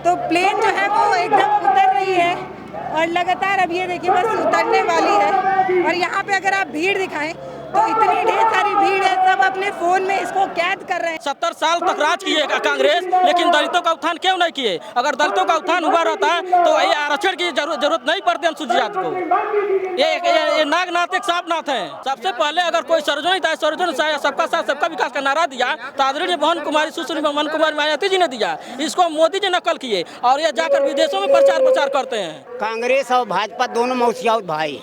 तो प्लेन जो है वो एकदम उतर रही है और लगातार अब ये देखिए बस उतरने वाली है। और यहाँ पे अगर आप भीड़ दिखाएं तो इतनी ढेर सारी भीड़ है, सब अपने फोन में इसको कैद कर रहे हैं। 70 साल तक राज किए कांग्रेस, लेकिन दलितों का उत्थान क्यों नहीं किए? अगर दलितों का उत्थान हुआ रहता तो ये आरक्षण की जरूरत नहीं पड़ती अनुसूचित जाति को। ये नागनाथ एक सांपनाथ है। सबसे पहले अगर कोई सर्वजनिक सबका साथ सबका विकास का नारा दिया तो आदरणीय बहन कुमारी सुश्री मन कुमारी मायावती जी ने दिया, इसको मोदी जी नकल किए और ये जाकर विदेशों में प्रचार करते हैं। कांग्रेस और भाजपा दोनों मौसियात भाई,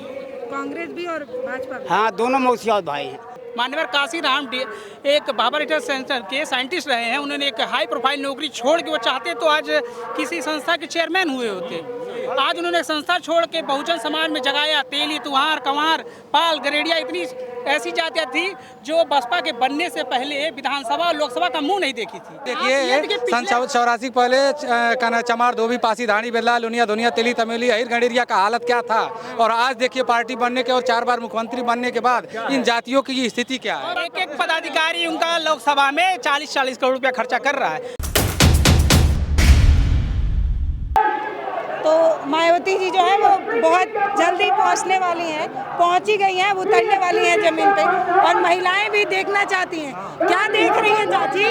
कांग्रेस भी और भाजपा भी। हाँ दोनों मौसियात भाई हैं। मान्यवर काशीराम एक बाबा रिसर्च सेंटर के साइंटिस्ट रहे हैं। उन्होंने एक हाई प्रोफाइल नौकरी छोड़ के वो चाहते तो आज किसी संस्था के चेयरमैन हुए होते। आज उन्होंने संस्था छोड़ के बहुजन समाज में जगाया। तेली, तुहार, कंवार, पाल, गरेड़िया, इतनी ऐसी जातियां थी जो बसपा के बनने से पहले विधानसभा और लोकसभा का मुंह नहीं देखी थी। देखिए सन 84 पहले चमार, धोबी, पासी, धानी, बेल्ला, लुनिया, दुनिया, तेली, तमेली, अहिर, गंडेरिया का हालत क्या था, और आज देखिए पार्टी बनने के और 4 बार मुख्यमंत्री बनने के बाद इन जातियों की स्थिति क्या है। और एक पदाधिकारी उनका लोकसभा में 40-40 करोड़ रुपया खर्चा कर रहा है। तो मायावती जी जो है वो बहुत जल्दी पहुंचने वाली हैं, पहुंच ही गई हैं, अब उतरने वाली हैं जमीन पे। और महिलाएं भी देखना चाहती हैं। क्या देख रही हैं चाची?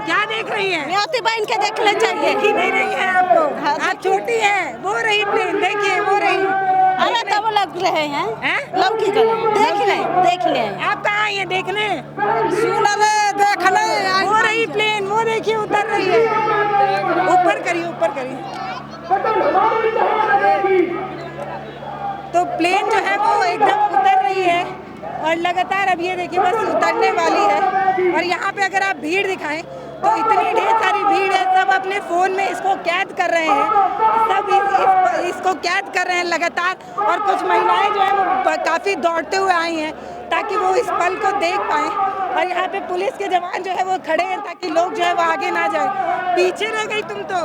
क्या देख रही हैं? मायावती बहन के देखना चाहिए। देखी नहीं रही है आपको? आप छोटी हैं, वो रही प्लेन, देखिए वो रही। अरे तब लग रहे हैं, लौकी देख ले। आप कहाँ आई हैं देखने? सुनने देखने। वो रही प्लेन, वो देखिए उतर रही है। ऊपर करिए। तो प्लेन जो है वो एकदम उतर रही है और लगातार अब ये देखिए बस उतरने वाली है। और यहाँ पे अगर आप भीड़ दिखाएं तो इतनी ढेर सारी भीड़ है, सब अपने फोन में इसको कैद कर रहे हैं, सब इसको कैद कर रहे हैं लगातार। और कुछ महिलाएं जो है वो काफी दौड़ते हुए आई हैं ताकि वो इस पल को देख पाएं। और यहाँ पे पुलिस के जवान जो है वो खड़े हैं ताकि लोग जो है वो आगे ना जाए। पीछे रह गई तुम तो,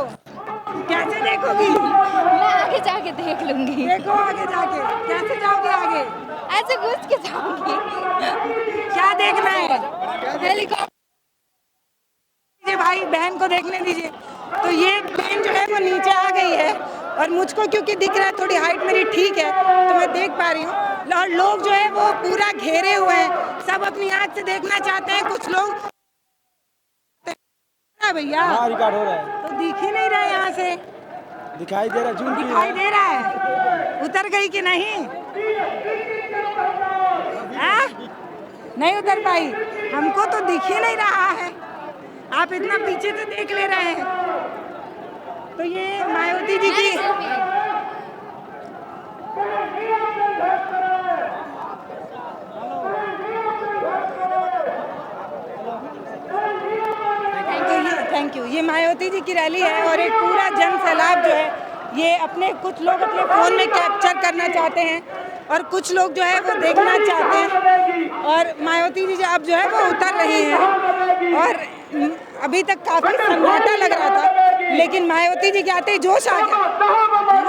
कैसे देखोगी? मैं आगे जाके देख लूंगी। देखो आगे जाके, कैसे जाओगे आगे? ऐसे घुस के जाऊंगी। क्या देखना है? हेलीकॉप्टर। भाई बहन को देखने दीजिए। तो ये प्लेन जो है वो नीचे आ गई है और मुझको क्योंकि दिख रहा है, थोड़ी हाइट मेरी ठीक है तो मैं देख पा रही हूँ। और लोग जो है वो पूरा घेरे हुए हैं, सब अपनी आँख से देखना चाहते हैं। कुछ लोग भैया रिकॉर्ड हो रहा है तो दिख ही नहीं रहा है, यहाँ से दिखाई दे रहा है, दिखाई दे रहा है। उतर गई कि नहीं? नहीं उतर पाई, हमको तो दिख ही नहीं रहा है। आप इतना पीछे से देख ले रहे हैं। तो ये मायावती जी की थैंक यू। ये मायावती जी की रैली है और एक पूरा जन सैलाब जो है ये कुछ लोग अपने फोन में कैप्चर करना चाहते हैं और कुछ लोग जो है वो देखना चाहते हैं। और मायावती जी अब जो है वो उतर रही हैं और अभी तक काफी सन्नाटा लग रहा था, लेकिन मायावती जी के आते ही जोश आ गया।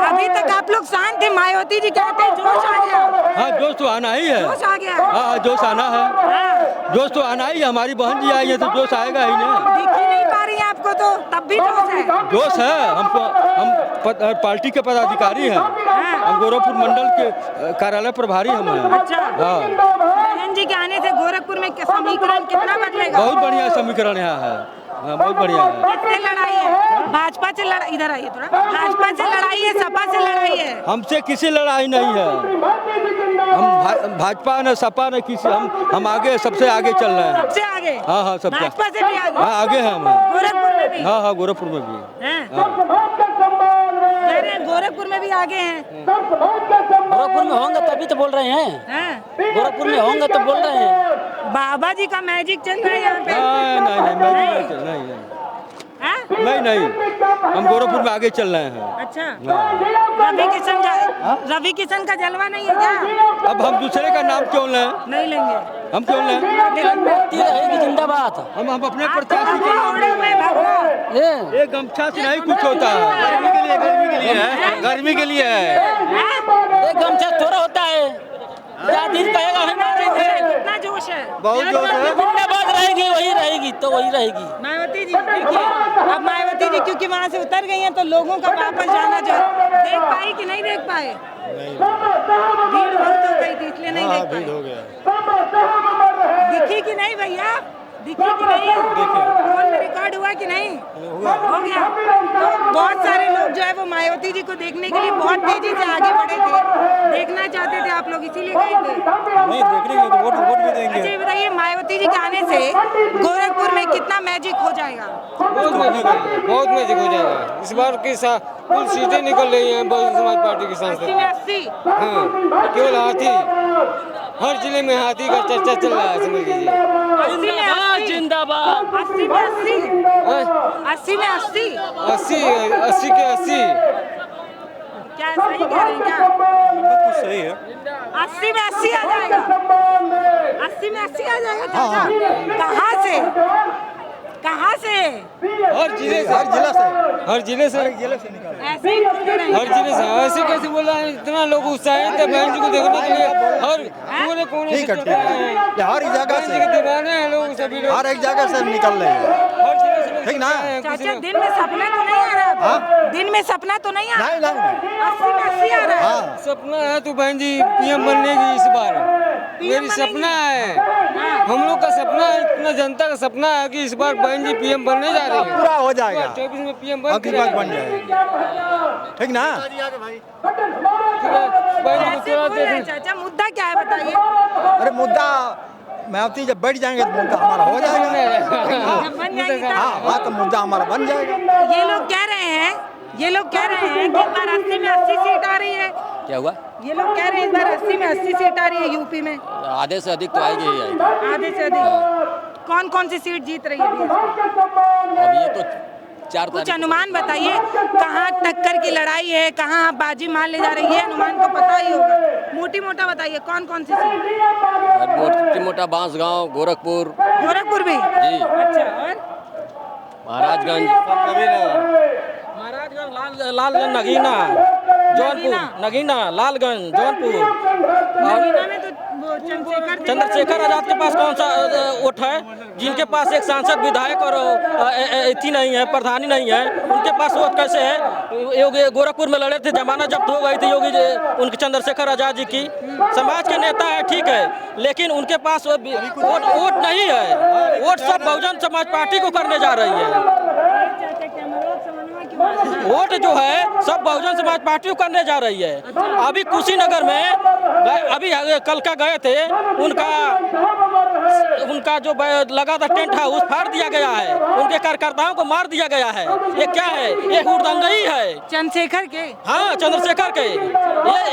अभी तक आप लोग शांत थे, मायावती जी के आते ही जोश आ गया। हाँ, जोश तो आना ही है। जोश आ गया। हाँ, जोश आना है। जोश तो आना ही है। हमारी बहन जी आई है तो जोश आएगा ही ना। दिख ही नहीं पा रही है आपको, तो तब भी जोश है। जोश है। हम पार्टी के पदाधिकारी हैं। हम गोरखपुर मंडल के कार्यालय प्रभारी हम हैं। अच्छा। हाँ, बहन जी के आने से गोरखपुर में समीकरण कितना बदलेगा? बहुत बढ़िया समीकरण यहाँ है। हाँ, बहुत बढ़िया है। किससे लड़ाई है? भाजपा से लड़ाई, इधर आइए थोड़ा। भाजपा से लड़ाई है, सपा से लड़ाई है? हमसे किसी लड़ाई नहीं है। हम भाजपा न सपा न किसी, हम आगे, सबसे आगे चल रहे हैं। सबसे आगे? हाँ, सबसे। भाजपा से भी आगे? हाँ, आगे हैं हम। गोरखपुर में भी? हाँ, गोरखपुर में भी हैं? हाँ। गोरखपुर में भी आगे हैं। गोरखपुर में होंगे तभी तो बोल रहे हैं। गोरखपुर में होंगे तो बोल रहे हैं। बाबा जी का मैजिक चल रहा है यहाँ पे। नहीं, हम गोरखपुर में आगे चल रहे हैं। अच्छा। रवि किशन का जलवा नहीं है क्या? अब हम दूसरे का नाम क्यों लें? नहीं लेंगे। हम क्यों लें? जिंदाबाद। हम अपने प्रत्याशी ये गमछा से नहीं कुछ होता है। गर्मी के लिए है। एक गमछा थोड़ा होता है। जाति कहेगा हमारे कितना जोश है? बहुत जोश है। जिंदाबाद रहेगी वही रहेगी तो वही रहेगी। मायावती जी देखिए, अब मायावती जी क्योंकि वहाँ से उतर गई हैं तो लोगों का वापस जाना चाहिए। देख पाई कि नहीं देख पाए? भीड़ बहुत हो गई थी इसलिए नहीं देख पाए। दिखी कि नहीं भैया? दिखी कि नहीं? फोन में रिकॉर्ड हुआ कि नहीं? हो गया। तो बहुत सारे लोग जो है वो मायावती जी को देखने के लिए बहुत तेजी से आगे बढ़े थे, देखना चाहते थे आप लोग, इसीलिए गए थे। नहीं देखने के लिए तो वोट भी देंगे। अच्छा ये बताइए, मायावती जी के आने से गोरखपुर में कितना मैजिक हो जाएगा? बहुत मैजिक हो जाएगा। इस बार की कुल सीटें निकल रही हैं बहुजन समाज पार्टी की सांसद। 80 में 80। हाँ, केवल हाथी, हर जिले में हाथी का चर्चा चल रहा है, समझ लीजिए। 80 में 80। जिंदाबाद। 80 में 80। 80 में 80। 80 के 80। क्या सही कह रहे हैं क्या? कुछ सही है। 80 में 80 आ जाएगा। 80 में 80 आ जाएगा चाचा। कहाँ से? कहाँ से? हर जिले से, हर जिले से निकाल। ऐसे ही बोलते रहे। हर जिले से ऐसे कैसे बोल रहा है? इतना लोग उत्साहित है बहन जी को देखने के लिए, हर कोने कोने से ठीक है। हर जगह बहन जी के दीवाने हैं लोग, सभी लोग हर एक जगह से निकल रहे हैं। हर जिले से ठीक ना? चाचा दिन में सपना तो नहीं आ रहा है? दिन में सपना तो नहीं आ रहा? नहीं 80 में 80 आ रहा है। सपना है तो बहन जी पीएम बनने की इस बार मेरी सपना है। हम लोग का सपना है, इतना जनता का सपना है कि इस बार बहन जी पीएम बनने जा रही है। पूरा हो जाएगा। 24 में पीएम अगली बार बन जाएगा। ठीक ना? बहन जी को ऐसे थोड़ा बोल रहे हैं देख। चाचा, मुद्दा क्या है बताइए? अरे मुद्दा मायावती जब बैठ जाएंगे तो मुद्दा हमारा हो जाएगा। जब बन जाएगी तब। हाँ तो मुद्दा हमारा बन जाएगा। ये लोग कह रहे हैं कि इस बार 80 में 80 सीट आ रही है। क्या हुआ? ये लोग कह रहे हैं इस बार 80 में 80 सीट आ रही है यूपी में। आधे से अधिक तो आएगी ही आएगी। आधे से अधिक। कौन कौन सी सीट जीत रही है BSP? अब ये तो 4 कुछ अनुमान बताइए, कहाँ टक्कर की लड़ाई है, कहाँ आप बाजी मान ले जा रही है? अनुमान तो पता ही होगा, मोटी मोटा बताइए कौन कौन सी सीट? मोटी मोटा बांसगांव, गोरखपुर गोरखपुर भी। जी, अच्छा, और महाराजगंज, लालगंज, नगीना, जौनपुर, नगीना, लालगंज, जौनपुर। नगीना में तो वो चंद्रशेखर आजाद के पास कौन सा वोट है? जिनके पास एक सांसद, विधायक और अथी नहीं है, प्रधानी नहीं है, उनके पास वोट कैसे है? योगी गोरखपुर में लड़े थे, जमानत जब्त हो गई थी योगी उनके चंद्रशेखर आजाद जी की। समाज के नेता है ठीक है, लेकिन उनके पास वोट नहीं है। वोट सब बहुजन समाज पार्टी को करने जा रही है। वोट जो है सब बहुजन समाज पार्टी को करने जा रही है। अभी कुशीनगर में अभी कल का गए थे, उनका जो लगा था टेंट हाउस फाड़ दिया गया है, उनके कार्यकर्ताओं को मार दिया गया है। ये क्या है? ये हुड़दंगई है चंद्रशेखर के। हाँ, चंद्रशेखर के।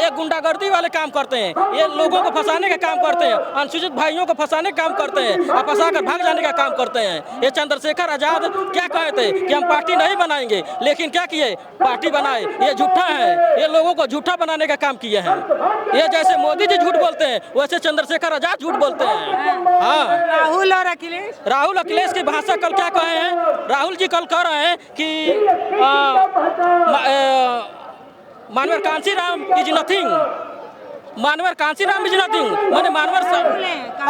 ये गुंडागर्दी वाले काम करते हैं, ये लोगों को फंसाने का काम करते हैं, अनुसूचित भाइयों को फंसाने का काम करते हैं और फंसा कर भाग जाने का काम करते हैं। ये चंद्रशेखर आजाद क्या कहे थे कि हम पार्टी नहीं बनाएंगे, लेकिन क्या किए? पार्टी बनाए। ये झूठा है, ये लोगों को झूठा बनाने का काम किए हैं। ये जैसे मोदी जी झूठ बोलते हैं वैसे चंद्रशेखर आजाद झूठ बोलते हैं। हाँ, राहुल और अखिलेश की भाषा कल क्या कहे हैं? राहुल जी कल कह रहे हैं कि मानवर कांसीराम इज नथिंग, मानवर कांसीराम इज नथिंग, माने मानवर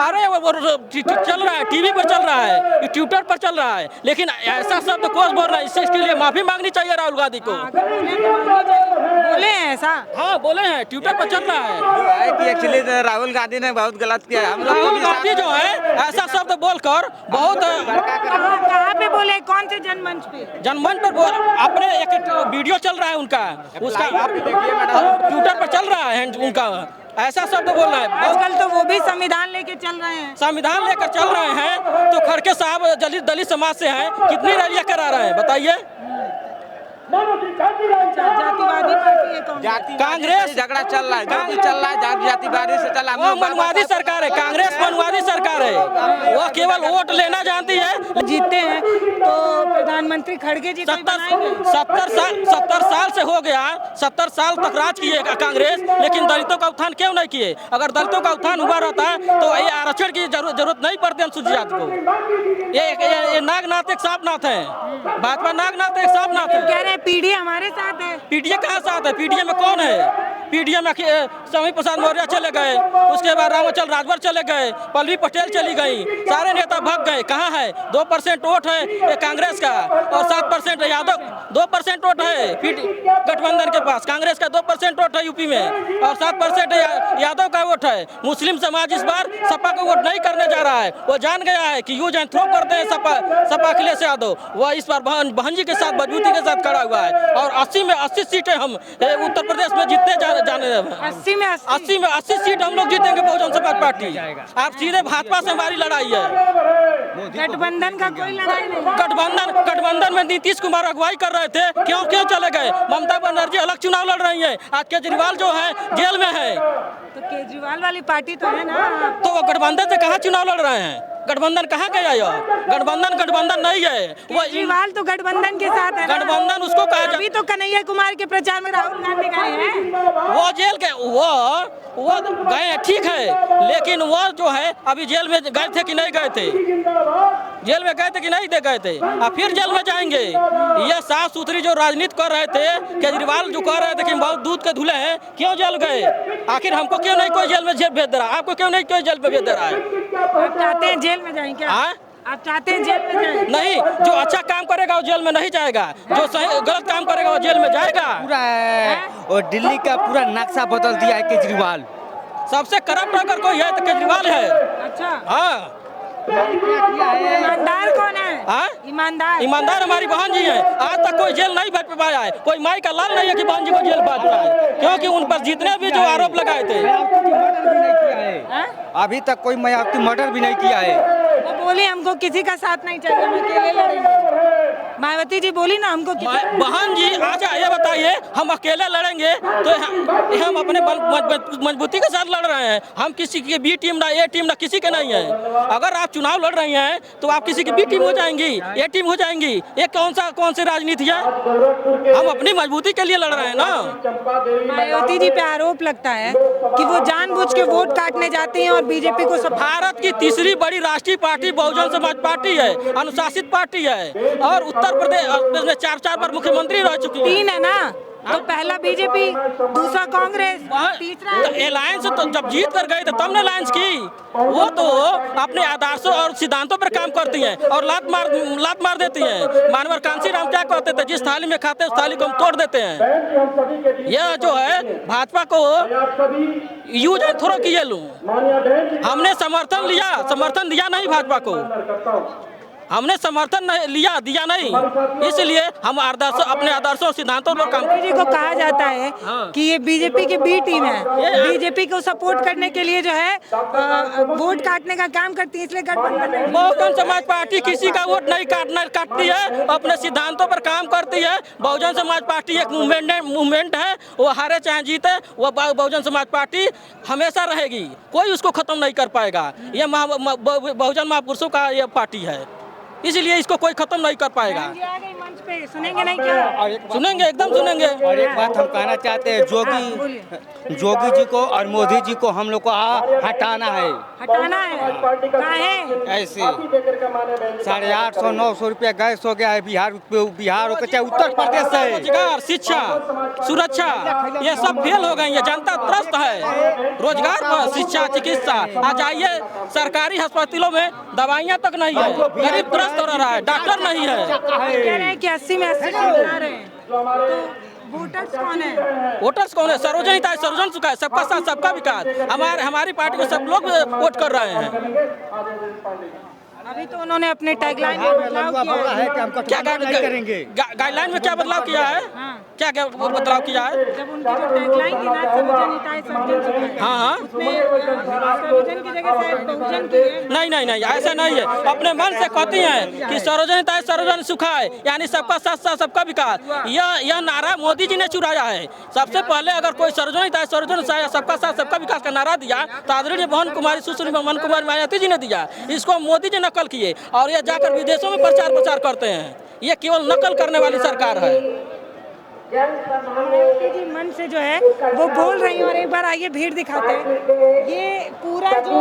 अरे वो चल रहा है, टीवी पर चल रहा है, ट्विटर पर चल रहा है, लेकिन ऐसा शब्द कौन बोल रहा है? इसके लिए माफी मांगनी चाहिए राहुल गांधी को। बोले हैं ऐसा? हाँ बोले हैं, ट्विटर पर चल रहा है कि एक्चुअली राहुल गांधी ने बहुत गलत किया है। हम लोग राहुल गांधी जो है ऐसा शब्द बोलकर बहुत कहाँ पे बोले? कौन से जनमंच पे? जनमंच पर अपने एक वीडियो चल रहा है उनका, उसका ट्विटर पर चल रहा है उनका, ऐसा शब्द बोल रहा है। आजकल तो वो भी संविधान लेके चल रहे हैं। संविधान लेकर चल रहे हैं तो खड़के साहब दलित समाज से हैं, कितनी रैलियां करा रहे हैं बताइए? जातिवादी पार्टी है कांग्रेस, झगड़ा चल रहा है, जो भी चल रहा है जातिवादी से चला। वो मनवादी सरकार है, कांग्रेस मनवादी सरकार है, वो केवल वोट लेना जानती है। जीतते हैं तो प्रधानमंत्री खड़गे जी 70 साल से हो गया, 70 साल तक राज किए कांग्रेस, लेकिन दलितों का उत्थान क्यों नहीं किए? अगर दलितों का उत्थान हुआ रहता तो ये आरक्षण की जरूरत नहीं पड़ती अनुसूचित जाति को। ये नागनाथ एक सांपनाथ है, भाजपा नागनाथ एक सांपनाथ है। कह रहे हैं पीडीए हमारे साथ है। पीडीए कहाँ साथ है? पीडीए में कौन है? पीडीएम में स्वामी प्रसाद मौर्य चले गए, उसके बाद रामाचल राजभर चले गए, पल्लवी पटेल चली गई, सारे नेता भाग गए। कहाँ है? 2% वोट है ये कांग्रेस का और 7% यादव, 2% वोट है गठबंधन के पास। कांग्रेस का 2% वोट है यूपी में और 7% यादव का वोट है। मुस्लिम समाज इस बार सपा को वोट नहीं करने जा रहा है, वो जान गया है कि यूज एंड थ्रो करते हैं सपा अखिलेश यादव। वह इस बार बहन जी के साथ मजबूती के साथ खड़ा हुआ है और 80 में 80 सीटें हम उत्तर प्रदेश में जीतने जाने 80 में 80 सीट हम लोग जीतेंगे बहुजन समाज पार्टी। आप सीधे भाजपा से हमारी लड़ाई है, गठबंधन का कोई लड़ाई नहीं। गठबंधन में नीतीश कुमार अगुवाई कर रहे थे, क्यों चले गए? ममता बनर्जी अलग चुनाव लड़ रही है, आज केजरीवाल जो है जेल में है। तो केजरीवाल वाली पार्टी तो है ना, तो वो गठबंधन से कहाँ चुनाव लड़ रहे हैं? गठबंधन कहाँ गया? गठबंधन नहीं है। वो केजरीवाल तो गठबंधन के साथ है। गठबंधन उसको कहा अभी तो कन्हैया कुमार के प्रचार में राहुल गांधी गए हैं। वो जेल के वो गए हैं, ठीक है, लेकिन वो जो है अभी जेल में गए थे कि नहीं गए थे? जेल में गए थे कि नहीं गए थे? अब फिर जेल में जाएंगे। ये साफ सुथरी जो राजनीति कर रहे थे, केजरीवाल जो कह रहे थे कि बहुत दूध के धुले हैं, क्यों जेल गए? आखिर हमको क्यों नहीं कोई जेल में भेज दे रहा? आपको क्यों नहीं कोई जेल में भेज दे रहा है? आप चाहते हैं जेल में जाएं क्या? आप चाहते हैं जेल में जाएं? नहीं, जो अच्छा काम करेगा वो जेल में नहीं जाएगा, जो सही गलत काम करेगा वो जेल में जाएगा। पूरा है और दिल्ली का पूरा नक्शा बदल दिया है केजरीवाल। सबसे करप्ट अगर कोई है तो केजरीवाल है। अच्छा, हाँ, ईमानदार कौन है? ईमानदार हमारी बहन जी है। आज तक कोई जेल नहीं भेज पाया है, कोई माई का लाल नहीं है कि बहन जी को जेल भेज पाए, क्योंकि उन पर जितने भी जो आरोप लगाए थे, अभी तक कोई मायावती मर्डर भी नहीं किया है। वो बोली हमको किसी का साथ नहीं चाहिए, हम अकेले लड़ेंगे। मायावती जी बोली ना हमको बहन जी आजा ये बताइए, हम अकेले लड़ेंगे तो हम अपने मजबूती के साथ लड़ रहे हैं। हम किसी की बी टीम ना ए टीम ना किसी के नहीं है। अगर आप चुनाव लड़ रही हैं तो आप किसी की बी टीम हो जाएंगी, ए टीम हो जाएंगी। ये कौन सी राजनीति है? हम अपनी मजबूती के लिए लड़ रहे हैं ना। मायावती जी पे आरोप लगता है कि वो जानबूझ के वोट काटने जाती हैं और बीजेपी को सब। भारत की तीसरी बड़ी राष्ट्रीय पार्टी बहुजन समाज पार्टी है, अनुशासित पार्टी है और उत्तर प्रदेश में 4 बार मुख्यमंत्री रह चुकी है। 3 है ना, तो पहला बीजेपी, दूसरा कांग्रेस, तीसरा अलायंस। तो जब जीत कर गए थे तब ने अलायंस की। वो तो अपने आदर्शों और सिद्धांतों पर काम करती हैं और लात मार देती हैं। मानवर कांसी राम क्या कहते थे? जिस थाली में खाते उस थाली को हम तोड़ देते हैं। यह जो है भाजपा को यूज एंड थ्रो किए लूं। हमने समर्थन दिया नहीं भाजपा को, हमने समर्थन दिया नहीं, इसलिए हम अपने आदर्शों सिद्धांतों पर काम। जी को कहा जाता है कि ये बीजेपी की बी टीम है, बीजेपी को सपोर्ट करने के लिए जो है वोट काटने का काम करती है, इसलिए गठबंधन। बहुजन समाज पार्टी किसी का वोट नहीं काटती है, अपने सिद्धांतों पर काम करती है। बहुजन समाज पार्टी एक मूवमेंट है, वो हारे चाहे जीते, वो बहुजन समाज पार्टी हमेशा रहेगी, कोई उसको खत्म नहीं कर पाएगा। ये बहुजन महापुरुषों का ये पार्टी है, इसलिए इसको कोई खत्म नहीं कर पाएगा। मंच पे सुनेंगे नहीं क्या? सुनेंगे, एकदम सुनेंगे। और एक बात हम कहना चाहते हैं, जोगी जी को और मोदी जी को हम लोग को हटाना है। ऐसे 850-900 रुपया गैस हो गया है। बिहार हो चाहे उत्तर प्रदेश है, रोजगार, शिक्षा, सुरक्षा ये सब फेल हो गई है। जनता त्रस्त है रोजगार पर, शिक्षा, चिकित्सा। आज आइए सरकारी अस्पतालों में दवाइयाँ तक नहीं है, गरीब त्रस्त हो रहा है, डॉक्टर नहीं है। कह रहे हैं कि 80 में 80 बना रहे हैं, तो वोटर्स कौन है? सर्वजन सुखा है, सबका साथ सबका विकास। हमारी पार्टी को सब लोग वोट कर रहे हैं। अभी तो उन्होंने अपने टैगलाइन में बदलाव किया है। क्या गाइडलाइन में क्या बदलाव किया है? क्या बदलाव किया है? जब उनकी जो टैगलाइन थी ना, सर्वजन हिताय सर्वजन सुखाय, हाँ, उसमें सर्वजन की जगह शायद बहुजन की है। नहीं, ऐसा नहीं है। अपने मन से कहती हैं कि सर्वजन हिताय सर्वजन सुखाय, यानी सबका साथ सबका विकास। यह नारा मोदी जी ने चुराया है। सबसे पहले अगर कोई सर्वजन हिताय सर्वजन सबका साथ सबका विकास का नारा दिया तो आदरणीय बहन कुमारी सुश्री बहन कुमारी मायावती जी ने दिया। इसको मोदी जी नकल किए और ये जाकर विदेशों में प्रचार करते हैं। ये केवल नकल करने वाली सरकार है। जी मन से जो है वो बोल रही हैं। और एक बार आइए भीड़ दिखाते हैं। ये पूरा जो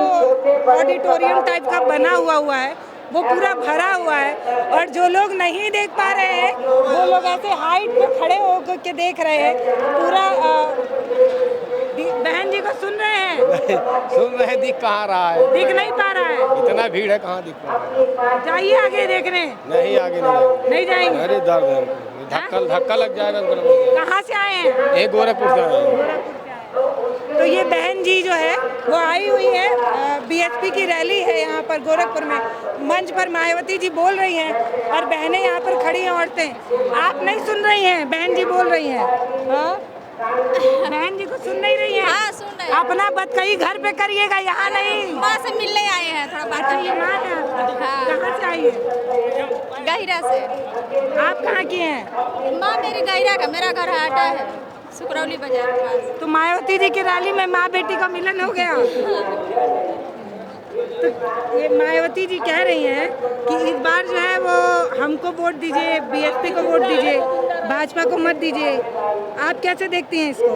ऑडिटोरियम टाइप का बना हुआ है वो पूरा भरा हुआ है और जो लोग नहीं देख पा रहे हैं वो लोग ऐसे हाइट पे खड़े होकर के देख रहे हैं। पूरा बहन जी को सुन रहे हैं? सुन रहे, दिख कहाँ रहा है, दिख नहीं पा रहा है। इतना भीड़ है, कहाँ दिख रहा है। जाइए आगे देखने। नहीं, आगे नहीं जाएंगे। अरे दर्द है, धक्का लग जाएगा। कहाँ से आए हैं? एक गोरखपुर से आए। तो ये बहन जी जो है वो आई हुई है, बीएसपी की रैली है यहाँ पर गोरखपुर में। मंच पर मायावती जी बोल रही हैं और बहनें यहाँ पर खड़ी हैं, औरतें। आप नहीं सुन रही हैं, बहन जी बोल रही हैं। हाँ? बहन जी को सुन नहीं रही है? हाँ, सुन रहे हैं। अपना बात कहीं घर पे करिएगा, यहाँ नहीं। माँ से मिलने आए हैं, थोड़ा बात ये माँ है आपकी? हाँ। कहाँ से आई है? गहिरा से। आप कहाँ की हैं? माँ मेरी गहिरा का, मेरा घर हाटा है, सुकरौली बाजार के पास। तो मायावती जी की रैली में माँ बेटी का मिलन हो गया। तो ये मायावती जी कह रही हैं कि इस बार जो है वो हमको वोट दीजिए, बीएसपी को वोट दीजिए, भाजपा को मत दीजिए। आप कैसे देखती हैं इसको?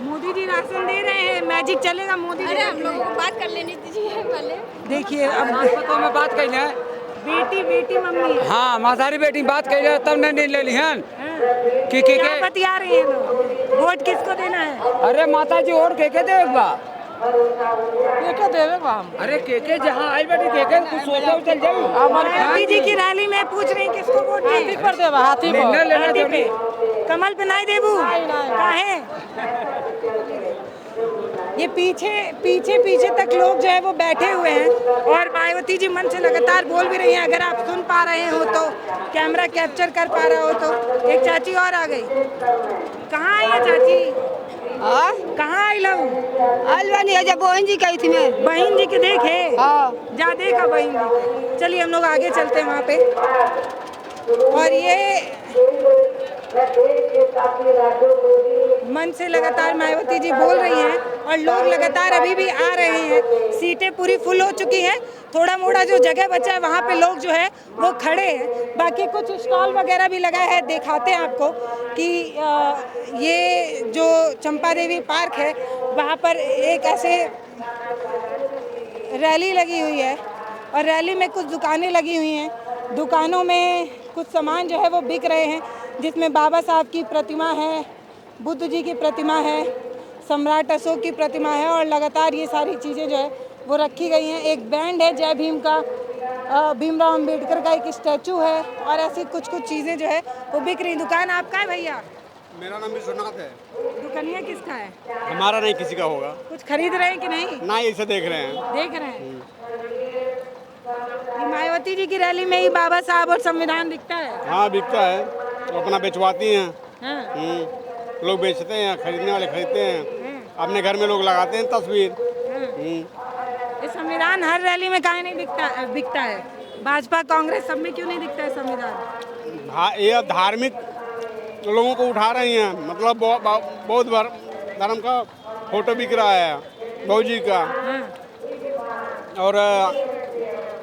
मोदी जी राशन दे रहे हैं, मैजिक चलेगा मोदी जी? अरे हम लोगों को बात कर लेनी दीजिए पहले। देखिए अब में बात कही है, बेटी मम्मी। हाँ मातारी बेटी बात कही तब नहीं ले ली हन कि क्या बतिया रहे हैं लोग? वोट किसको देना है? अरे माता जी और के दे एक बार अरे के जहाँ आई बेटी के कुछ सोचा चल जाओ। मायावती जी की रैली में पूछ रहे हैं किसको वोट दें? हाथी पर देवा, हाथी पे। कमल पे नहीं देबू काहे? ये पीछे तक लोग जो है वो बैठे हुए हैं और मायावती जी मन से लगातार बोल भी रही हैं। अगर आप सुन पा रहे हो तो, कैमरा कैप्चर कर पा रहा हो तो। एक चाची और आ गई। कहाँ आई है चाची? कहाँ आई लहू? अलवानी है, जब बहन जी कही थी मैं। बहन जी के देखे? हाँ। जा देखा बहन जी। चलिए हम लोग आगे चलते हैं वहाँ पे। और ये मन से लगातार मायावती जी बोल रही हैं और लोग लगातार अभी भी आ रहे हैं। सीटें पूरी फुल हो चुकी हैं, थोड़ा मोड़ा जो जगह बचा है वहाँ पे लोग जो है वो खड़े हैं। बाकी कुछ स्टॉल वगैरह भी लगा है, दिखाते हैं आपको कि ये जो चंपा देवी पार्क है वहाँ पर एक ऐसे रैली लगी हुई है और रैली में कुछ दुकानें लगी हुई हैं। दुकानों में कुछ सामान जो है वो बिक रहे हैं, जिसमें बाबा साहब की प्रतिमा है, बुद्ध जी की प्रतिमा है, सम्राट अशोक की प्रतिमा है और लगातार ये सारी चीज़ें जो है वो रखी गई हैं। एक बैंड है जय भीम का, भीमराव अंबेडकर का एक स्टैचू है और ऐसी कुछ चीज़ें जो है वो बिक रही। दुकान आपका है भैया? मेरा नाम विश्वनाथ है। दुकानिया किसका है? हमारा नहीं, किसी का होगा। कुछ खरीद रहे हैं कि नहीं? नहीं, इसे देख रहे हैं। देख रहे हैं। मायावती जी की रैली में ही बाबा साहब और संविधान दिखता है। हाँ, बिकता है, तो अपना बेचवाती हैं। हाँ। लोग बेचते हैं, खरीदने वाले खरीदते हैं, अपने घर में लोग लगाते हैं तस्वीर। ये संविधान हर रैली में काहे नहीं बिकता है? भाजपा कांग्रेस सब में क्यों नहीं दिखता है संविधान? ये धार्मिक लोगों को उठा रही हैं, मतलब बौद्ध धर्म का फोटो बिक रहा है, बौद्ध जी का। और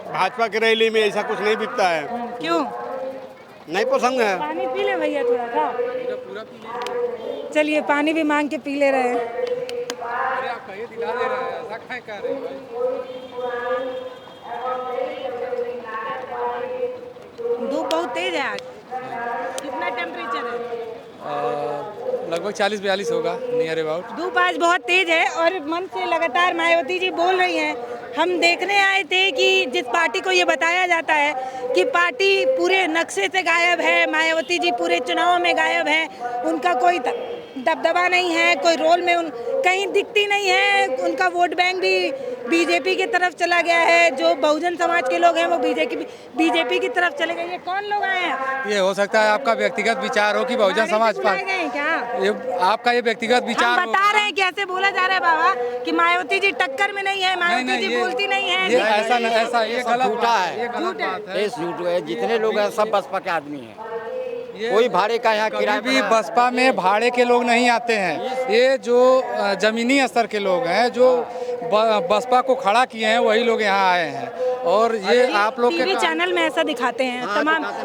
भाजपा की रैली में ऐसा कुछ नहीं बिकता है। क्यों? नहीं पसंद है। पानी पी ले भैया थोड़ा सा। चलिए पानी भी मांग के पी ले रहे हैं। अरे आप कहिए दिला दे रहे हैं, ऐसा काहे कह रहे हैं? धूप बहुत तेज है आज। कितना टेम्परेचर है? लगभग 40-42 होगा, नियर अबाउट। धूप आज बहुत तेज है और मन से लगातार मायावती जी बोल रही हैं। हम देखने आए थे कि जिस पार्टी को ये बताया जाता है कि पार्टी पूरे नक्शे से गायब है, मायावती जी पूरे चुनाव में गायब है, उनका कोई दबदबा नहीं है, कोई रोल में कहीं दिखती नहीं है, उनका वोट बैंक भी बीजेपी की तरफ चला गया है, जो बहुजन समाज के लोग हैं वो बीजेपी की तरफ चले गए। ये कौन लोग आए हैं? ये हो सकता है आपका व्यक्तिगत विचार हो कि बहुजन समाज पार्टी क्या? ये आपका ये व्यक्तिगत विचार हम बता रहे हैं कि ऐसे बोला जा रहा है बाबा कि मायावती जी टक्कर में नहीं है, मायावती जी बोलती नहीं है। ये ऐसा ये गलत बात है, ये गलत बात है। ये झूठ है, जितने लोग हैं सब बसपा के आदमी हैं। कोई भाड़े का यहाँ किराया भी बसपा में भाड़े के लोग नहीं आते हैं। ये जो जमीनी स्तर के लोग हैं जो बसपा को खड़ा किए हैं वही लोग यहाँ आए हैं। और ये आप लोग टीवी चैनल में ऐसा दिखाते हैं,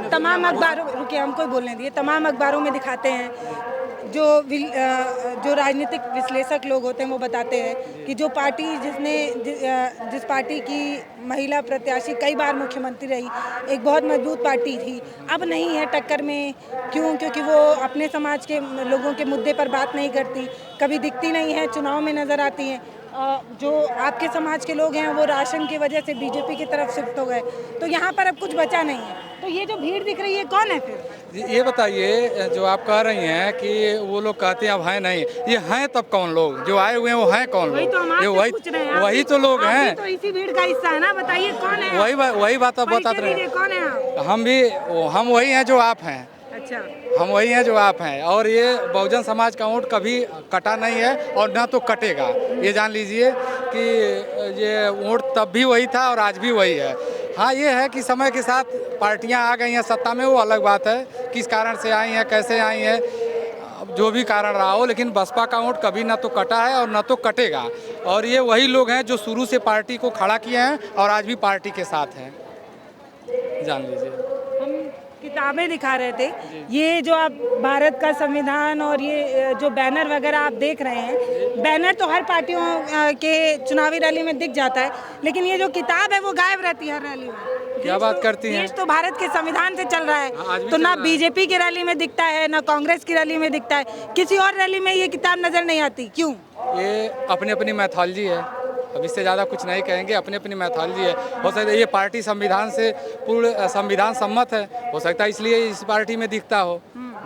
तमाम अखबारों, रुकिए हमको बोलने दिए, तमाम अखबारों में दिखाते हैं जो राजनीतिक विश्लेषक लोग होते हैं वो बताते हैं कि जो पार्टी जिस पार्टी की महिला प्रत्याशी कई बार मुख्यमंत्री रही, एक बहुत मजबूत पार्टी थी, अब नहीं है टक्कर में। क्यों? क्योंकि वो अपने समाज के लोगों के मुद्दे पर बात नहीं करती, कभी दिखती नहीं है, चुनाव में नज़र आती हैं। जो आपके समाज के लोग हैं वो राशन की वजह से बीजेपी की तरफ शिफ्ट हो गए, तो यहाँ पर अब कुछ बचा नहीं है। तो ये जो भीड़ दिख रही है कौन है फिर? ये बताइए, जो आप कह रही हैं कि वो लोग कहते हैं अब हैं नहीं, ये हैं तब कौन लोग जो आए हुए हैं, वो हैं कौन लोग? वही तो हम आपसे पूछ रहे हैं। वही तो लोग हैं, तो इसी भीड़ का हिस्सा है ना, बताइए कौन है? वही बात आप बता रहे हैं। कौन है आप? हम वही हैं जो आप हैं। अच्छा, हम वही हैं जो आप हैं, और ये बहुजन समाज का वोट कभी कटा नहीं है और ना तो कटेगा। ये जान लीजिए कि ये वोट तब भी वही था और आज भी वही है। हाँ, ये है कि समय के साथ पार्टियां आ गई हैं सत्ता में, वो अलग बात है, किस कारण से आई हैं, कैसे आई हैं, जो भी कारण रहा हो, लेकिन बसपा का वोट कभी ना तो कटा है और ना तो कटेगा। और ये वही लोग हैं जो शुरू से पार्टी को खड़ा किए हैं और आज भी पार्टी के साथ हैं, जान लीजिए। किताबें दिखा रहे थे, ये जो आप भारत का संविधान और ये जो बैनर वगैरह आप देख रहे हैं, बैनर तो हर पार्टियों के चुनावी रैली में दिख जाता है, लेकिन ये जो किताब है वो गायब रहती है हर रैली में। क्या बात करती हैं? देश तो भारत के संविधान से चल रहा है, तो ना बीजेपी की रैली में दिखता है, ना कांग्रेस की रैली में दिखता है, किसी और रैली में ये किताब नजर नहीं आती, क्यों? ये अपनी अपनी मैथोलॉजी है, अब इससे ज़्यादा कुछ नहीं कहेंगे, अपनी अपनी मैथोलॉजी है। हो सकता है ये पार्टी संविधान से पूर्ण संविधान सम्मत है, हो सकता है इसलिए इस पार्टी में दिखता हो,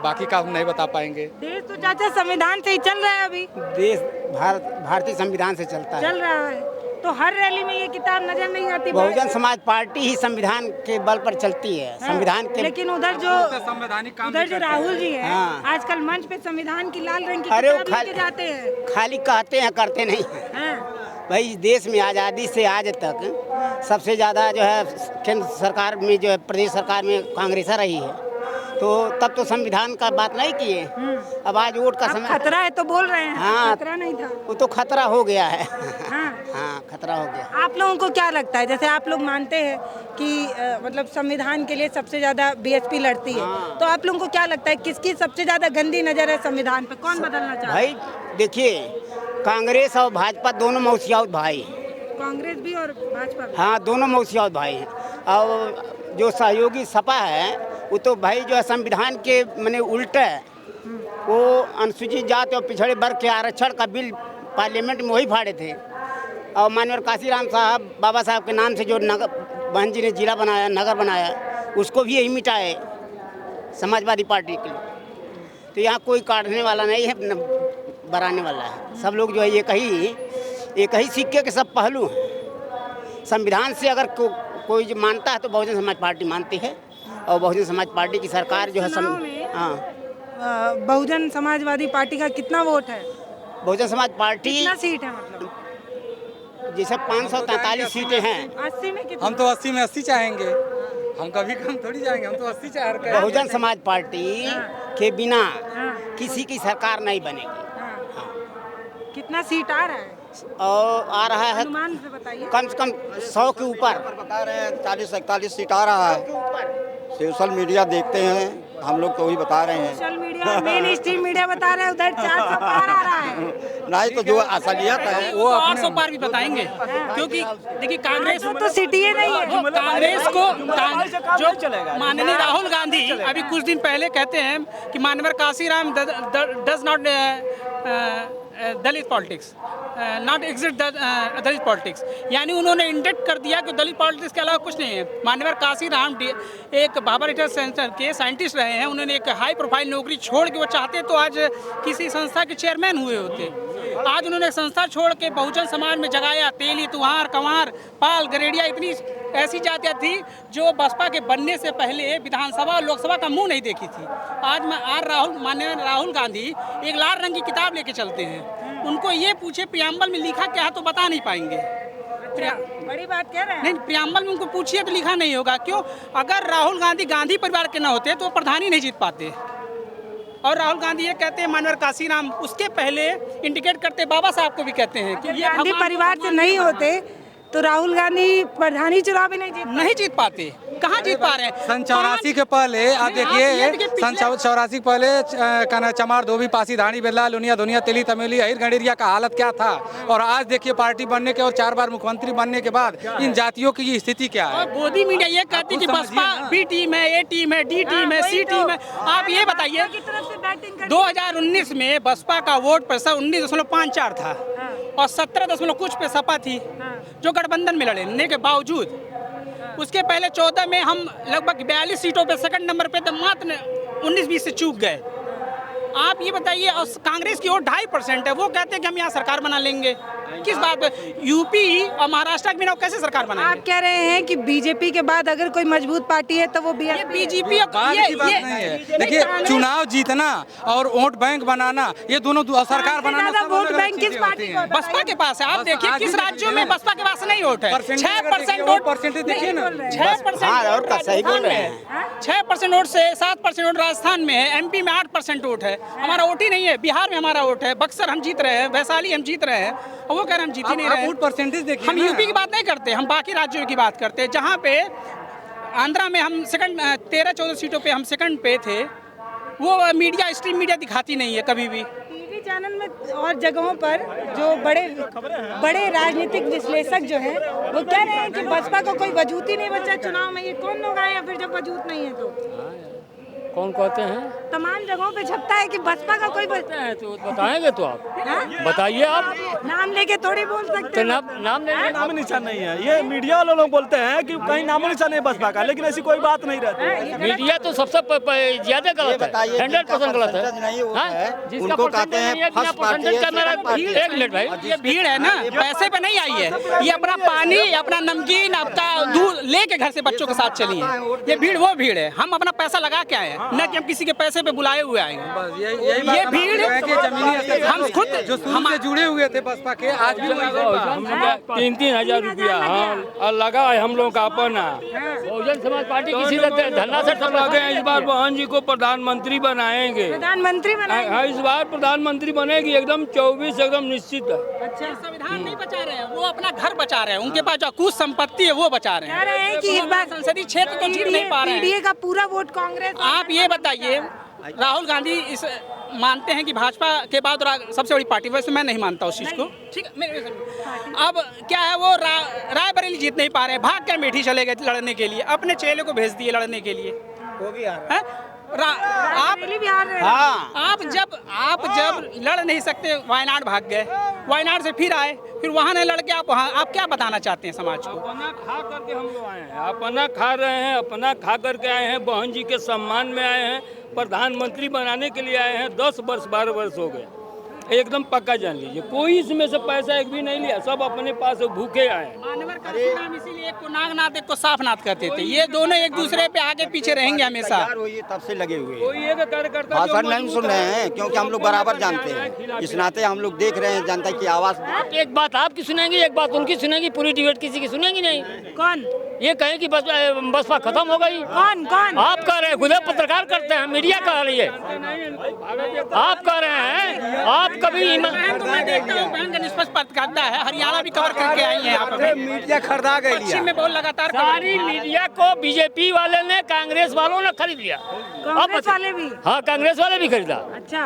बाकी का हम नहीं बता पाएंगे। देश तो चाचा संविधान से ही चल रहा है, अभी देश भारतीय संविधान से चलता है, चल रहा है, तो हर रैली में ये किताब नजर नहीं आती। बहुजन समाज पार्टी ही संविधान के बल पर चलती है, संविधान के। लेकिन उधर जो राहुल जी हैं, आजकल मंच पे संविधान की लाल रंग की किताब लेके जाते हैं, खाली कहते हैं, करते नहीं है। भाई देश में आज़ादी से आज तक सबसे ज़्यादा जो है केंद्र सरकार में, जो है प्रदेश सरकार में कांग्रेस रही है, तो तब तो संविधान का बात नहीं किए। अब आज वोट का समय खतरा है तो बोल रहे हैं। हाँ, खतरा नहीं था, वो तो खतरा हो गया है। हाँ, खतरा हो गया। आप लोगों को क्या लगता है, जैसे आप लोग मानते हैं कि मतलब संविधान के लिए सबसे ज्यादा बीएसपी लड़ती है, तो आप लोगों को क्या लगता है किसकी सबसे ज्यादा गंदी नजर है संविधान पे, कौन बदलना चाहता है? भाई देखिए, कांग्रेस और भाजपा दोनों मौसियात भाई, कांग्रेस भी और भाजपा भी। हाँ, दोनों मौसियात भाई हैं। और जो सहयोगी सपा है वो तो भाई जो है संविधान के माने उल्टा है, वो अनुसूचित जाति और पिछड़े वर्ग के आरक्षण का बिल पार्लियामेंट में वही फाड़े थे, और माननीय काशीराम साहब, बाबा साहब के नाम से जो नगर बहन जी ने जिला बनाया, नगर बनाया, उसको भी यही मिटाए समाजवादी पार्टी के लिए। तो यहाँ कोई काटने वाला नहीं है, न बढ़ाने वाला है। सब लोग जो है एक ही सिक्के के सब पहलू हैं। संविधान से अगर कोई जो मानता है तो बहुजन समाज पार्टी मानती है, और बहुजन समाज पार्टी की सरकार जो है बहुजन समाजवादी पार्टी का कितना वोट है? बहुजन समाज पार्टी कितना सीट है, मतलब जैसे 543 सीटें हैं। 80 में कितना? हम तो 80 में 80 चाहेंगे, हम कभी कम थोड़ी जाएंगे, हम तो 80 चाह रहे हैं। बहुजन समाज पार्टी के बिना किसी की सरकार नहीं बनेगी। कितना सीट आ रहा है? और आ रहा है अनुमान से बताइए। कम से कम 100 के ऊपर बता रहे हैं, 40-41 सीट आ रहा है। सोशल मीडिया देखते हैं हम लोग, तो वही बता रहे हैं। Social media, main stream media बता रहे हैं उधर 400 पार आ रहा है। नहीं तो जो असलियत है वो 800 पार भी बताएंगे, क्योंकि देखिए कांग्रेस तो सिटी ही नहीं है। कांग्रेस को जो माननीय राहुल गांधी अभी कुछ दिन पहले कहते हैं कि माननीय Kashiram does not Dalit politics, not exist Dalit politics, यानी उन्होंने इंडेक्ट कर दिया कि दलित पॉलिटिक्स के अलावा कुछ नहीं है। माननीय काशीराम एक बाबर रिसर्च सेंटर के साइंटिस्ट रहे हैं, उन्होंने एक हाई प्रोफाइल नौकरी छोड़ के वो चाहते तो आज किसी संस्था के चेयरमैन हुए होते। आज उन्होंने संस्था छोड़ के बहुजन समाज में जगाया। तेली, तुहार, कंवार, पाल, गरेडिया, इतनी ऐसी जातियाँ थी जो बसपा के बनने से पहले विधानसभा और लोकसभा का मुंह नहीं देखी थी। आज माननीय राहुल गांधी एक लाल रंग की किताब लेके चलते हैं, उनको ये पूछे प्रियम्बल में लिखा क्या है तो बता नहीं पाएंगे। बड़ी बात कह रहे हैं। नहीं, प्रियम्बल में उनको पूछिए तो लिखा नहीं होगा। क्यों? अगर राहुल गांधी गांधी परिवार के ना होते तो प्रधानी नहीं जीत पाते। और राहुल गांधी ये कहते हैं माननीय काशीराम, उसके पहले इंडिकेट करते बाबा साहब को भी कहते हैं कि ये गांधी परिवार से नहीं होते तो राहुल गांधी प्रधानी चुनाव भी नहीं जीत पाते। कहाँ जीत पा रहे हैं? सन 84 के पहले आप देखिए, सन 84 के पहले चमार धोबी पासी धानी बेल्ला लुनिया दुनिया तेली तमेली अहिर गंडेरिया का हालत क्या था, और आज देखिए पार्टी बनने के और 4 बार मुख्यमंत्री बनने के बाद इन जातियों की स्थिति क्या है। मोदी मीडिया ये कहती है कि बसपा बी टीम है, ए टीम है, डी टीम है, सी टीम है। आप ये बताइए 2019 में बसपा का वोट प्रतिशत 19.54 था और 17 कुछ पे सपा थी जो गठबंधन में लड़ने के बावजूद। उसके पहले 14 में हम लगभग 42 सीटों पे सेकंड नंबर पे, तो मात्र 19-20 से चूक गए। आप ये बताइए, और कांग्रेस की वोट 2.5% है, वो कहते हैं कि हम यहाँ सरकार बना लेंगे। किस बात पे? यूपी और महाराष्ट्र के बिना कैसे सरकार बनाएंगे? आप कह रहे हैं कि बीजेपी के बाद अगर कोई मजबूत पार्टी है तो वो बीजेपी। की बात नहीं है। देखिए, चुनाव जीतना और वोट बैंक बनाना, ये दोनों सरकार बनाना, वोट बैंक किस पार्टी को? बसपा के पास है। आप देखिए किस राज्यों में बसपा के पास नहीं वोट है। 6% वोट, परसेंटेज देखिए ना, 6% वोट से 7% वोट राजस्थान में है, एमपी में 8% वोट है। हमारा वोट ही नहीं है। बिहार में हमारा वोट है, बक्सर हम जीत रहे हैं, वैशाली हम जीत रहे हैं, और वो कह रहे हैं हम जीत ही नहीं रहे। वोट परसेंटेज देखिए। हम यूपी की बात नहीं करते, हम बाकी राज्यों की बात करते हैं, जहाँ पे आंध्रा में हम सेकंड 13-14 सीटों पे हम सेकंड पे थे। वो मीडिया, स्ट्रीम मीडिया दिखाती नहीं है कभी भी। टीवी चैनल में और जगहों पर जो बड़े राजनीतिक विश्लेषक जो हैं वो कह रहे हैं कि बसपा को कोई वजूद ही नहीं बचा चुनाव में। ये कौन लोग आए, या फिर जब वजूद नहीं है तो कौन कहते हैं? तमाम जगहों पे छपता है कि बसपा का कोई है, तो बताएंगे तो आप बताइए। आप नाम लेके थोड़ी बोल सकते हैं। नाम निशान नहीं है। ये मीडिया वाले लोग बोलते हैं कि कहीं नाम निशान नहीं बसपा का, लेकिन ऐसी कोई बात नहीं रहती। मीडिया तो सबसे ज्यादा गलत है, 100% गलत है। उनको कहते हैं फर्स्ट पार्टी। एक मिनट भाई, ये भीड़ है ना, पैसे पे नहीं आई है। ये अपना पानी, अपना नमकीन, अपना दूध लेके घर से बच्चों के साथ चली है। ये भीड़ वो भीड़ है। हम अपना पैसा लगा के आए हैं, न कि हम किसी के पैसे पे बुलाए हुए आएंगे। ये भीड़ हम खुद जो शुरू से जुड़े हुए थे बसपा के, आज भी 3-3 हजार रुपया हाँ लगा है हम लोग का अपना। बहुजन समाज पार्टी किसी धरना से लगे हैं। इस बार बहन जी को प्रधानमंत्री बनाएंगे। प्रधानमंत्री बनाएंगे इस बार प्रधानमंत्री बनेगी, एकदम 24 एकदम निश्चित है। अच्छा, संविधान नहीं बचा रहे हैं, वो अपना घर बचा रहे हैं। उनके पास जो कुछ संपत्ति है वो बचा रहे हैं कि इस बार संसदीय क्षेत्र को जीत नहीं पा रहे हैं। पीडीए का पूरा वोट कांग्रेस। आप ये बताइए, राहुल गांधी इस मानते हैं कि भाजपा के बाद सबसे बड़ी पार्टी, वैसे मैं नहीं मानता उस चीज़ को। ठीक है, अब क्या है, वो रायबरेली जीत नहीं पा रहे हैं, भाग कर अमेठी चले गए लड़ने के लिए, अपने चेले को भेज दिए लड़ने के लिए। वो भी आ रहा है। आप जब लड़ नहीं सकते, वायनाड भाग गए, वायनाड से फिर आए, फिर वहाँ नहीं लड़के आप क्या बताना चाहते हैं समाज को? अपना खा करके हम लोग आए हैं, अपना खा रहे हैं, अपना खा करके आए हैं, बहन जी के सम्मान में आए हैं, प्रधानमंत्री बनाने के लिए आए हैं। 10 वर्ष 12 वर्ष हो गए, एकदम पक्का जान लीजिए। कोई इसमें से पैसा एक भी नहीं लिया, सब अपने पास भूखे आए। मानवर का नाम इसीलिए एक को नागनाथ, एक को साफनाथ कहते थे। ये दोनों एक दूसरे पे आगे पीछे रहेंगे हमेशा। तब से लगे हुए कोई एक कार्यकर्ता भाषण नहीं सुन रहे हैं, क्योंकि हम लोग बराबर जानते हैं। इस नाते हम लोग देख रहे हैं जनता की आवाज। एक बात आपकी सुनेंगे, एक बात उनकी सुनेंगी, पूरी डिबेट किसी की सुनेंगी नहीं। कौन ये कहे कि बसपा खत्म हो गई? कौन आप कह रहे हैं, खुद पत्रकार करते हैं, मीडिया कह रही है। आप कह रहे हैं, आप कभी मैं देखता हूँ बहन का निष्पक्ष पत्रकारिता है, हरियाणा भी कवर करके आई है। यहाँ पे मीडिया खरीदा गई, पश्चिम में बहुत लगातार सारी मीडिया को बीजेपी वाले ने, कांग्रेस वालों ने खरीद लिया। कांग्रेस वाले भी? हाँ, कांग्रेस वाले भी खरीदा। अच्छा,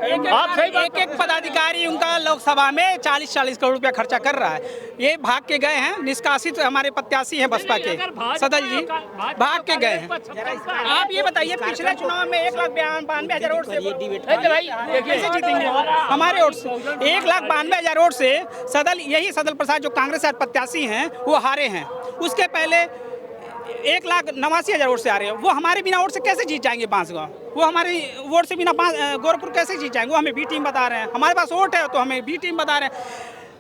एक पदाधिकारी उनका लोकसभा में 40-40 करोड़ रुपया खर्चा कर रहा है। ये भाग के गए हैं, निष्कासित हमारे प्रत्याशी हैं बसपा के सदल जी, भाग के गए हैं। आप ये बताइए, पिछले चुनाव में 1,92,000 वोट से कैसे जीतेंगे हमारे वोट से? 1,92,000 वोट से सदल प्रसाद जो कांग्रेस प्रत्याशी हैं वो हारे हैं। उसके पहले 1,89,000 वोट से आ रहे हैं। वो हमारे बिना वोट से कैसे जीत जाएंगे बांसगांव? वो हमारे वोट से बिना गोरखपुर कैसे जीत जाएंगे? वो हमें बी टीम बता रहे हैं। हमारे पास वोट है तो हमें बी टीम बता रहे हैं।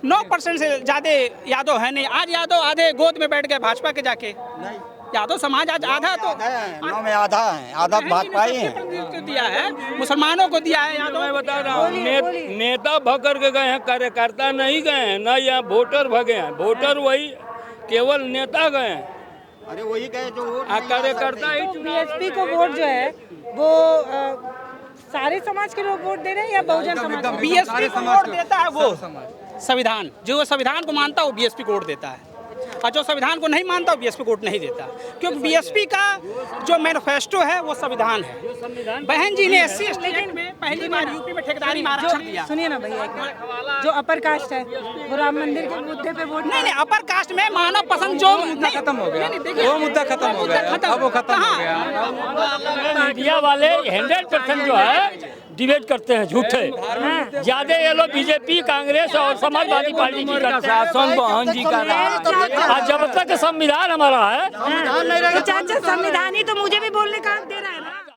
9% से ज़्यादा यादव है नहीं। आज यादव आधे गोद में बैठ गए भाजपा के जाके। यादव समाज आज आधा तो 9 में आधा है, आधा भाजपा ही है। दिया है, मुसलमानों को दिया है। यादव मैं बता रहा हूँ, नेता भगर के गए हैं, कार्यकर्ता नहीं गए हैं, ना यहाँ वोटर भगे हैं। वोटर वही केवल नेता गए हैं। अरे वही गए जो कार्यकर्ता ही। बीएसपी को वोट जो है वो सारे समाज के लोग वोट दे रहे हैं या बहुजन समाज? बीएसपी को वोट देता है वो संविधान, जो संविधान को मानता है वो बीएसपी को वोट देता है, और जो संविधान को नहीं मानता वो बीएसपी को वोट नहीं देता, क्योंकि बीएसपी का जो मैनिफेस्टो है वो संविधान है। बहन जी ने एससी एसटी में पहली बार यूपी में ठेकेदारी में आरक्षण दिया। सुनिए ना भैया, एक मिनट, जो अपर कास्ट है वो राम मंदिर के मुद्दे पे वोट नहीं, अपर कास्ट में मानव पसंद जो मुद्दा खत्म हो गया, वो मुद्दा खत्म हो गया, अब वो खत्म हो गया। मीडिया वाले 100% जो है डिबेट करते हैं झूठे, ज्यादा ये लोग बीजेपी, कांग्रेस और समाजवादी पार्टी की शासन बहन जी का रहा। जब तक संविधान हमारा है, चाचा संविधान ही तो मुझे भी बोलने का हक दे रहा है।